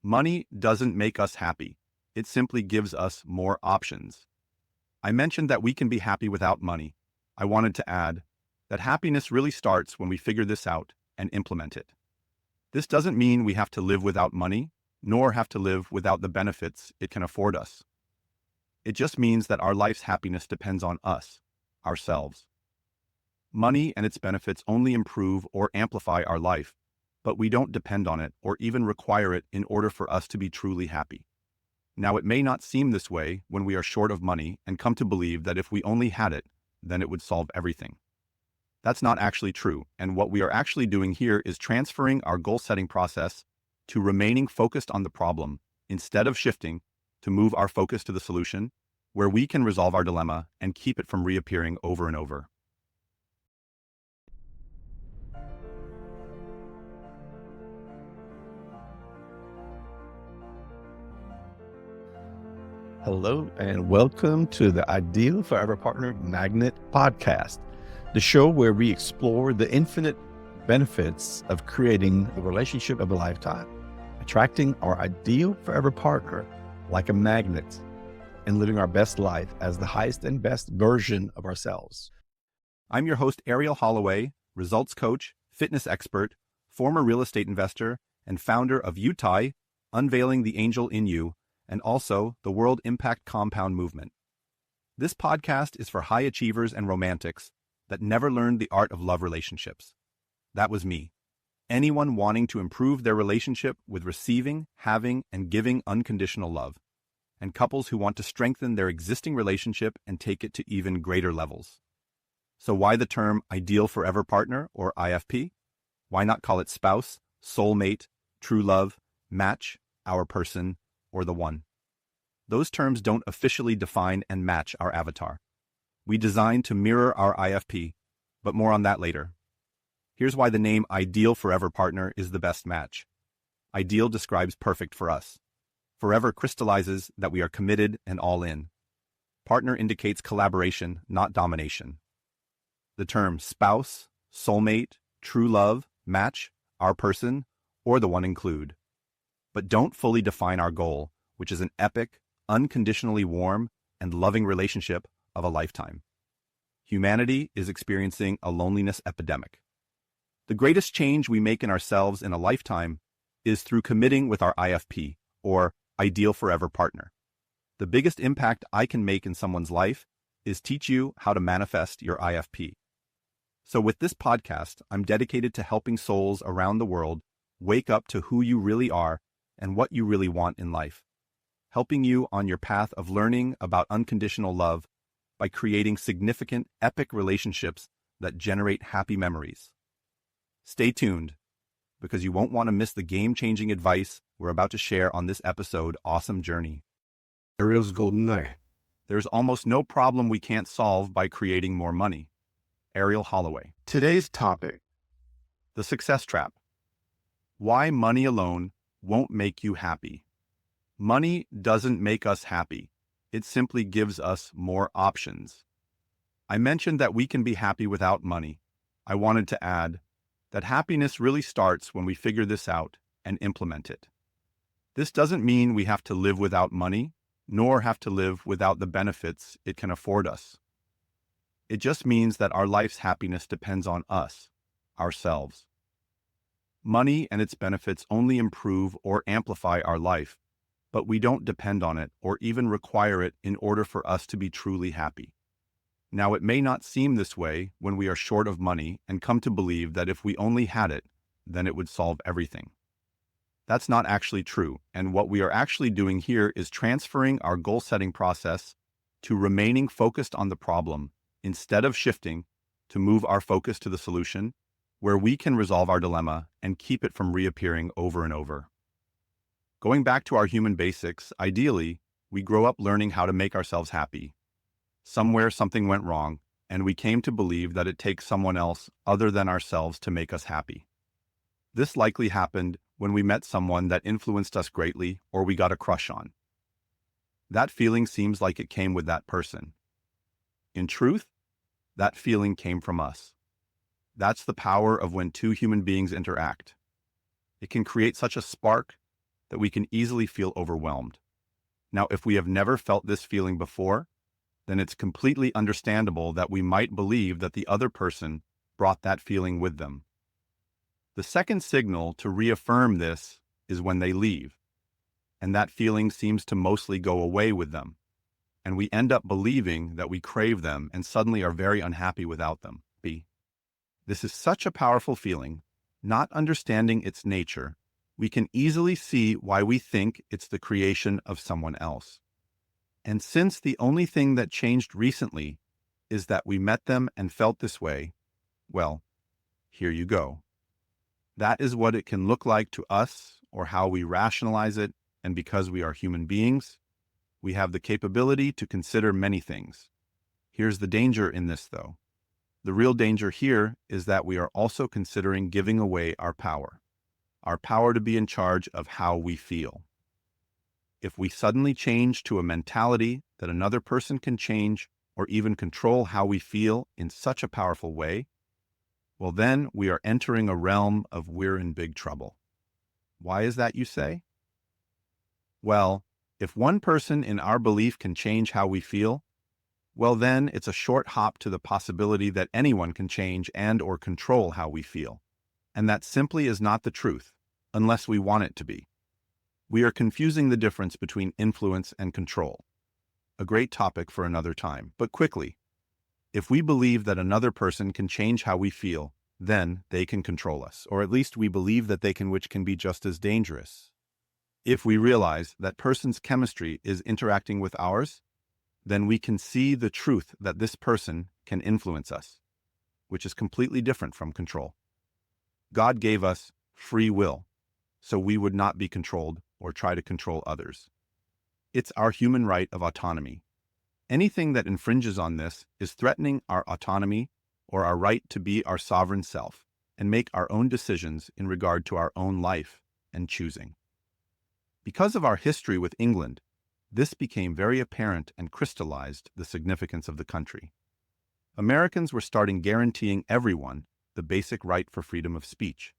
Money doesn't make us happy. It simply gives us more options. I mentioned that we can be happy without money. I wanted to add that happiness really starts when we figure this out and implement it. This doesn't mean we have to live without money, nor have to live without the benefits it can afford us. It just means that our life's happiness depends on us, ourselves. Money and its benefits only improve or amplify our life, but we don't depend on it or even require it in order for us to be truly happy. Now, it may not seem this way when we are short of money and come to believe that if we only had it, then it would solve everything. That's not actually true, and what we are actually doing here is transferring our goal-setting process to remaining focused on the problem instead of shifting to move our focus to the solution, where we can resolve our dilemma and keep it from reappearing over and over. Hello, and welcome to the Ideal Forever Partner Magnet Podcast, the show where we explore the infinite benefits of creating the relationship of a lifetime, attracting our ideal forever partner like a magnet, and living our best life as the highest and best version of ourselves. I'm your host, Arell Holloway, results coach, fitness expert, former real estate investor, and founder of UTAIY, Unveiling the Angel in You, and also the World Impact Compound Movement. This podcast is for high achievers and romantics that never learned the art of love relationships. That was me. Anyone wanting to improve their relationship with receiving, having, and giving unconditional love, and couples who want to strengthen their existing relationship and take it to even greater levels. So why the term Ideal Forever Partner, or IFP? Why not call it spouse, soulmate, true love, match, our person, or the one? Those terms don't officially define and match our avatar. We designed to mirror our IFP, but more on that later. Here's why the name Ideal Forever Partner is the best match. Ideal describes perfect for us. Forever crystallizes that we are committed and all in. Partner indicates collaboration, not domination. The terms spouse, soulmate, true love, match, our person, or the one include, but don't fully define our goal, which is an epic, unconditionally warm, and loving relationship of a lifetime. Humanity is experiencing a loneliness epidemic. The greatest change we make in ourselves in a lifetime is through committing with our IFP, or Ideal Forever Partner. The biggest impact I can make in someone's life is teach you how to manifest your IFP. So with this podcast, I'm dedicated to helping souls around the world wake up to who you really are and what you really want in life, helping you on your path of learning about unconditional love by creating significant, epic relationships that generate happy memories. Stay tuned, because you won't want to miss the game-changing advice we're about to share on this episode, Awesome Journey. Arell's Golden Eye. There's almost no problem we can't solve by creating more money. Arell Holloway. Today's topic: The Success Trap. Why money alone won't make you happy. Money doesn't make us happy. It simply gives us more options. I mentioned that we can be happy without money. I wanted to add that happiness really starts when we figure this out and implement it. This doesn't mean we have to live without money, nor have to live without the benefits it can afford us. It just means that our life's happiness depends on us, ourselves. Money and its benefits only improve or amplify our life, but we don't depend on it or even require it in order for us to be truly happy. Now, it may not seem this way when we are short of money and come to believe that if we only had it, then it would solve everything. That's not actually true, and what we are actually doing here is transferring our goal-setting process to remaining focused on the problem instead of shifting to move our focus to the solution, where we can resolve our dilemma and keep it from reappearing over and over. Going back to our human basics, ideally, we grow up learning how to make ourselves happy. Somewhere something went wrong, and we came to believe that it takes someone else other than ourselves to make us happy. This likely happened when we met someone that influenced us greatly or we got a crush on. That feeling seems like it came with that person. In truth, that feeling came from us. That's the power of when two human beings interact. It can create such a spark that we can easily feel overwhelmed. Now, if we have never felt this feeling before, then it's completely understandable that we might believe that the other person brought that feeling with them. The second signal to reaffirm this is when they leave, and that feeling seems to mostly go away with them, and we end up believing that we crave them and suddenly are very unhappy without them. This is such a powerful feeling. Not understanding its nature, we can easily see why we think it's the creation of someone else. And since the only thing that changed recently is that we met them and felt this way, well, here you go. That is what it can look like to us, or how we rationalize it, and because we are human beings, we have the capability to consider many things. Here's the danger in this, though. The real danger here is that we are also considering giving away our power to be in charge of how we feel. If we suddenly change to a mentality that another person can change or even control how we feel in such a powerful way, well, then we are entering a realm of we're in big trouble. Why is that, you say? Well, if one person in our belief can change how we feel, well, then it's a short hop to the possibility that anyone can change and or control how we feel. And that simply is not the truth, unless we want it to be. We are confusing the difference between influence and control. A great topic for another time, but quickly. If we believe that another person can change how we feel, then they can control us, or at least we believe that they can, which can be just as dangerous. If we realize that person's chemistry is interacting with ours, then we can see the truth that this person can influence us, which is completely different from control. God gave us free will, so we would not be controlled or try to control others. It's our human right of autonomy. Anything that infringes on this is threatening our autonomy or our right to be our sovereign self and make our own decisions in regard to our own life and choosing. Because of our history with England, this became very apparent and crystallized the significance of the country. Americans were starting guaranteeing everyone the basic right for freedom of speech,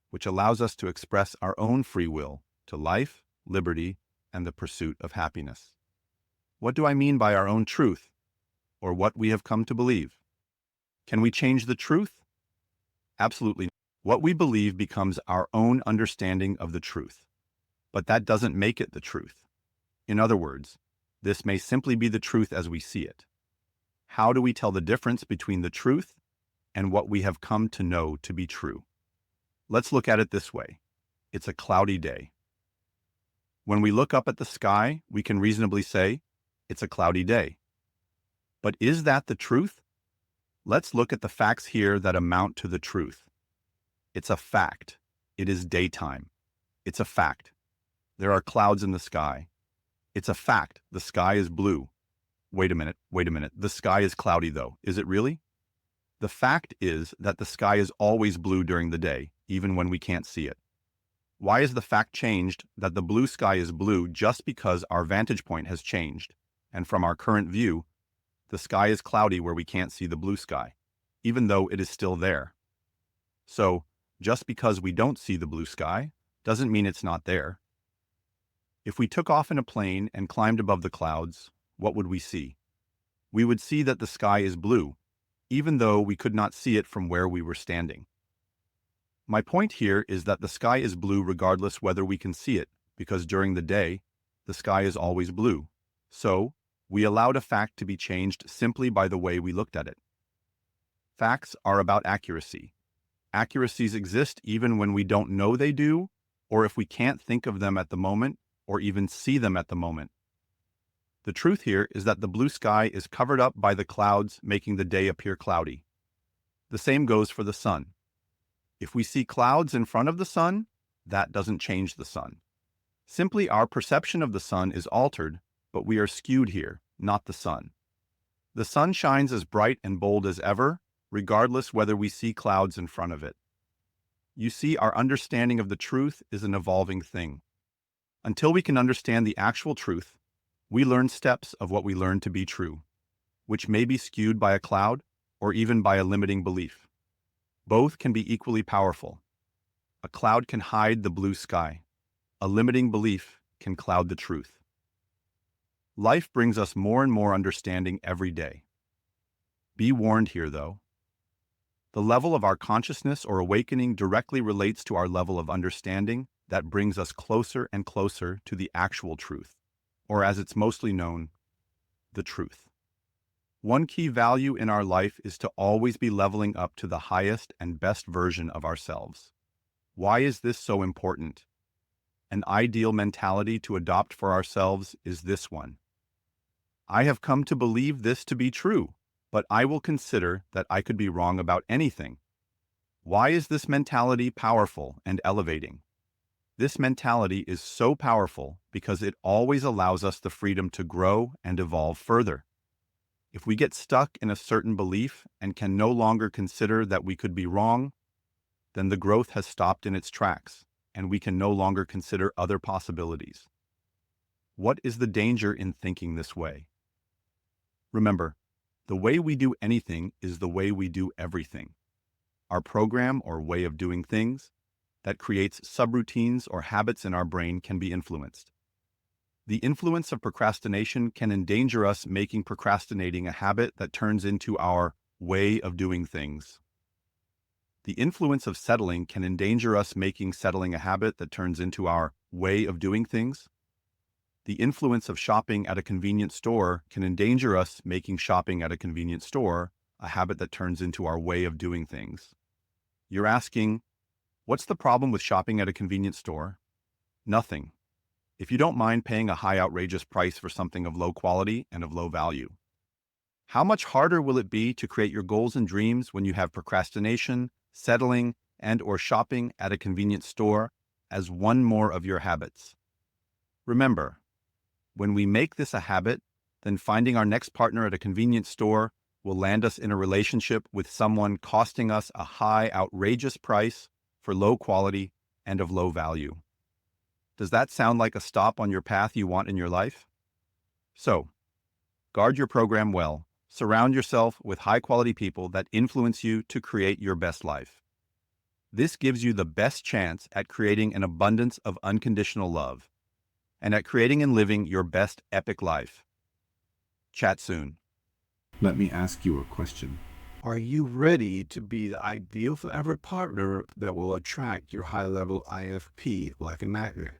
which allows us to express our own free will to life, liberty, and the pursuit of happiness. What do I mean by our own truth, or what we have come to believe? Can we change the truth? Absolutely not. What we believe becomes our own understanding of the truth, but that doesn't make it the truth. In other words, this may simply be the truth as we see it. How do we tell the difference between the truth and what we have come to know to be true? Let's look at it this way. It's a cloudy day. When we look up at the sky, we can reasonably say, it's a cloudy day. But is that the truth? Let's look at the facts here that amount to the truth. It's a fact. It is daytime. It's a fact. There are clouds in the sky. It's a fact. The sky is blue. Wait a minute. The sky is cloudy though. Is it really? The fact is that the sky is always blue during the day, even when we can't see it. Why is the fact changed that the blue sky is blue just because our vantage point has changed, and from our current view, the sky is cloudy where we can't see the blue sky, even though it is still there? So, just because we don't see the blue sky doesn't mean it's not there. If we took off in a plane and climbed above the clouds, what would we see? We would see that the sky is blue, even though we could not see it from where we were standing. My point here is that the sky is blue regardless whether we can see it, because during the day, the sky is always blue. So, we allowed a fact to be changed simply by the way we looked at it. Facts are about accuracy. Accuracies exist even when we don't know they do, or if we can't think of them at the moment, or even see them at the moment. The truth here is that the blue sky is covered up by the clouds, making the day appear cloudy. The same goes for the sun. If we see clouds in front of the sun, that doesn't change the sun. Simply our perception of the sun is altered, but we are skewed here, not the sun. The sun shines as bright and bold as ever, regardless whether we see clouds in front of it. You see, our understanding of the truth is an evolving thing. Until we can understand the actual truth, we learn steps of what we learn to be true, which may be skewed by a cloud or even by a limiting belief. Both can be equally powerful. A cloud can hide the blue sky. a limiting belief can cloud the truth. Life brings us more and more understanding every day. Be warned here, though. The level of our consciousness or awakening directly relates to our level of understanding that brings us closer and closer to the actual truth, or as it's mostly known, the truth. One key value in our life is to always be leveling up to the highest and best version of ourselves. Why is this so important? An ideal mentality to adopt for ourselves is this one. I have come to believe this to be true, but I will consider that I could be wrong about anything. Why is this mentality powerful and elevating? This mentality is so powerful because it always allows us the freedom to grow and evolve further. If we get stuck in a certain belief and can no longer consider that we could be wrong, then the growth has stopped in its tracks, and we can no longer consider other possibilities. What is the danger in thinking this way? Remember, the way we do anything is the way we do everything. Our program or way of doing things that creates subroutines or habits in our brain can be influenced. The influence of procrastination can endanger us making procrastinating a habit that turns into our way of doing things. The influence of settling can endanger us making settling a habit that turns into our way of doing things. The influence of shopping at a convenience store can endanger us making shopping at a convenience store a habit that turns into our way of doing things. You're asking, what's the problem with shopping at a convenience store? Nothing. If you don't mind paying a high outrageous price for something of low quality and of low value. How much harder will it be to create your goals and dreams when you have procrastination, settling, and or shopping at a convenience store as one more of your habits? Remember, when we make this a habit, then finding our next partner at a convenience store will land us in a relationship with someone costing us a high outrageous price for low quality and of low value. Does that sound like a stop on your path you want in your life? So, guard your program well. Surround yourself with high-quality people that influence you to create your best life. This gives you the best chance at creating an abundance of unconditional love and at creating and living your best epic life. Chat soon. Let me ask you a question. Are you ready to be the ideal forever partner that will attract your high-level IFP like a magnet?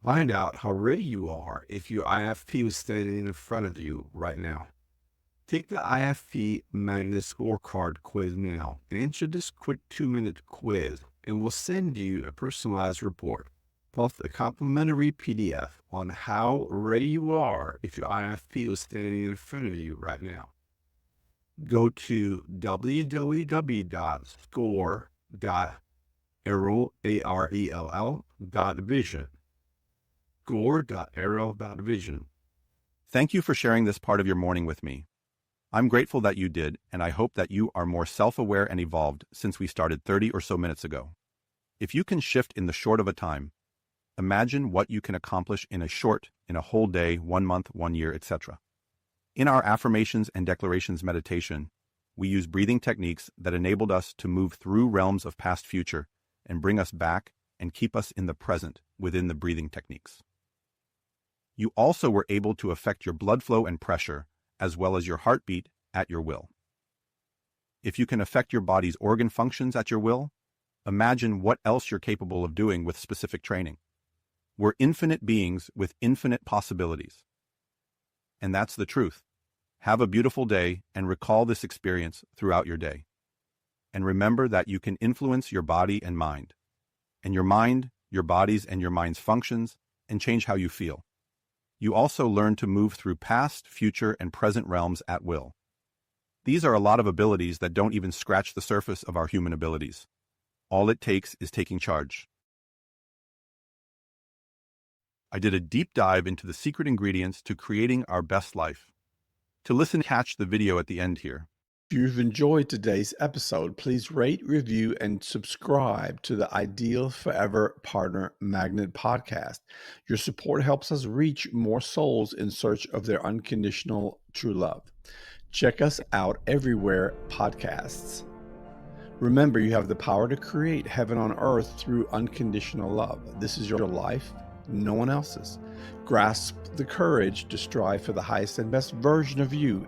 Find out how ready you are if your IFP was standing in front of you right now. Take the IFP Magnet Scorecard quiz now and answer this quick 2-minute quiz, and we'll send you a personalized report, plus a complimentary PDF on how ready you are if your IFP was standing in front of you right now. Go to www.score.arell.vision. Score.arell.vision. Thank you for sharing this part of your morning with me. I'm grateful that you did, and I hope that you are more self-aware and evolved since we started 30 or so minutes ago. If you can shift in the short of a time, imagine what you can accomplish in a whole day, 1 month, 1 year, etc. In our affirmations and declarations meditation, we use breathing techniques that enabled us to move through realms of past future and bring us back and keep us in the present within the breathing techniques. You also were able to affect your blood flow and pressure, as well as your heartbeat, at your will. If you can affect your body's organ functions at your will, imagine what else you're capable of doing with specific training. We're infinite beings with infinite possibilities. And that's the truth. Have a beautiful day and recall this experience throughout your day. And remember that you can influence your body and mind, and your mind, your body's and your mind's functions, and change how you feel. You also learn to move through past, future, and present realms at will. These are a lot of abilities that don't even scratch the surface of our human abilities. All it takes is taking charge. I did a deep dive into the secret ingredients to creating our best life. To listen, catch the video at the end here. If you've enjoyed today's episode, please rate, review, and subscribe to the Ideal Forever Partner Magnet podcast. Your support helps us reach more souls in search of their unconditional true love. Check us out everywhere podcasts. Remember, you have the power to create heaven on earth through unconditional love. This is your life, no one else's. Grasp the courage to strive for the highest and best version of you